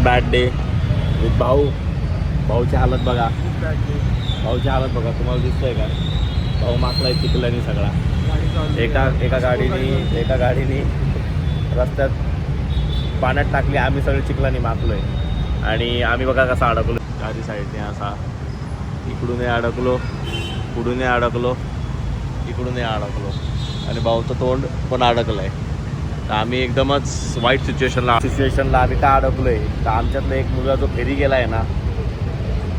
Bad day with भाऊ. भाऊची हालत बघा, भाऊची हालत बघा, तुम्हाला दिसतंय का? भाऊ माकलाय चिखलानी सगळा. एका गाडीने रस्त्यात पाण्यात टाकली, आम्ही सगळे चिखलानी माकलोय. आणि आम्ही बघा कसा अडकलो चारी साईडने, असा इकडूनही अडकलो, पुढूनही अडकलो, इकडूनही अडकलो, आणि भाऊचं तोंड पण अडकलंय. तर आम्ही एकदमच वाईट सिच्युएशनला आम्ही का अडकलोय? तर आमच्यातला एक मुलगा जो फेरी गेला आहे ना,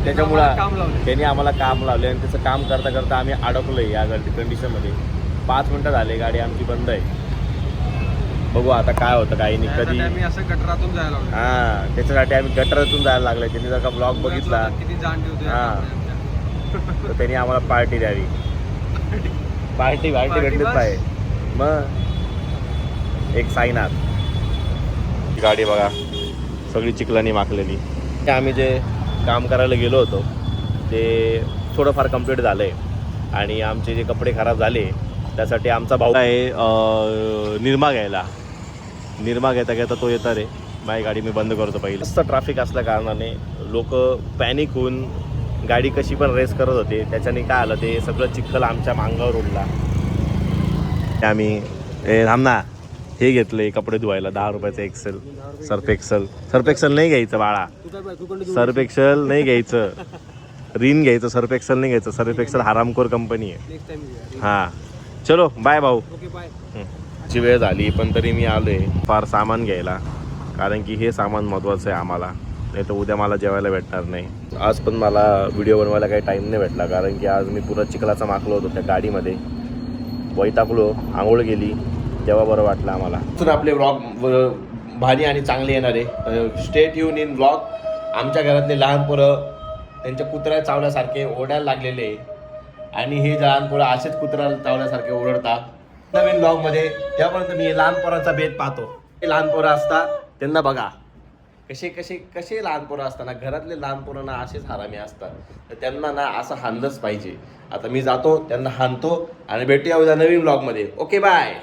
त्याच्यामुळं त्यांनी आम्हाला काम लावले आणि त्याचं काम करता करता आम्ही अडकलोय या कंडिशनमध्ये. 5 मिनटं झाले, गाडी आमची बंद आहे. बघू आता काय होतं काही नाही. कधी आम्ही असं गटरातून जायला लागलो. हां, त्याच्यासाठी आम्ही गटरातून जायला लागलोय. त्यांनी जर का ब्लॉग बघितला किती जाण ठेवतोय हां, तर त्यांनी आम्हाला पार्टी द्यावी. पार्टी भेटलीच पाहिजे. मग एक साईनाथ गाडी बघा सगळी चिखलानी माखलेली. आम्ही जे काम करायला गेलो होतो ते थोडंफार कंप्लीट झालं आहे आणि आमचे जे कपडे खराब झाले त्यासाठी आमचा भाऊ आहे निरमा घेता घेता तो येतात रे. माझी गाडी मी बंद करतो पहिले. जास्त ट्रॅफिक असल्या कारणाने लोक पॅनिक होऊन गाडी कशी पण रेस करत होते. त्याच्याने काय आलं, ते सगळं चिखल आमच्या मांगावर उडला. आम्ही थांबना हे घेतले कपडे धुवायला 10 रुपयाचं एक्सेल सर्फ एक्सेल नाही घ्यायचं बाळा, सर्फ एक्सेल नाही घ्यायचं, रिन घ्यायचं, सर्फ एक्सेल नाही घ्यायचं. सर्फ एक्सेल हरामखोर कंपनी आहे. हां चलो बाय भाऊ. ची वेळ झाली पण तरी मी आलोय फार सामान घ्यायला, कारण की हे सामान महत्त्वाचं आहे आम्हाला, नाही तर उद्या मला जेवायला भेटणार नाही. आज पण मला व्हिडिओ बनवायला काही टाईम नाही भेटला, कारण की आज मी पुरा चिखलाचा माखलो होतो त्या गाडीमध्ये. वैतागलो, आंघोळ गेली, तेव्हा बरं वाटलं आम्हाला. तर आपले व्लॉग भारी आणि चांगले येणार आहे. Stay tune in vlog. आमच्या घरातले लहान पोरं त्यांच्या कुत्र्या चावल्यासारखे ओरडायला लागलेले, आणि हे लहान पोरं असेच कुत्र्या चावल्यासारखे ओरडतात. नवीन व्लॉगमध्ये त्यापर्यंत मी लहान पोरांचा भेद पाहतो. हे लहान पोरं असतात त्यांना बघा कसे लहान पोरं असताना घरातले लहान पोरं ना असेच हरामी असतात, तर त्यांना ना असं हाणलंच पाहिजे. आता मी जातो, त्यांना हाणतो, आणि भेटूया उद्या नवीन व्लॉगमध्ये. Okay bye.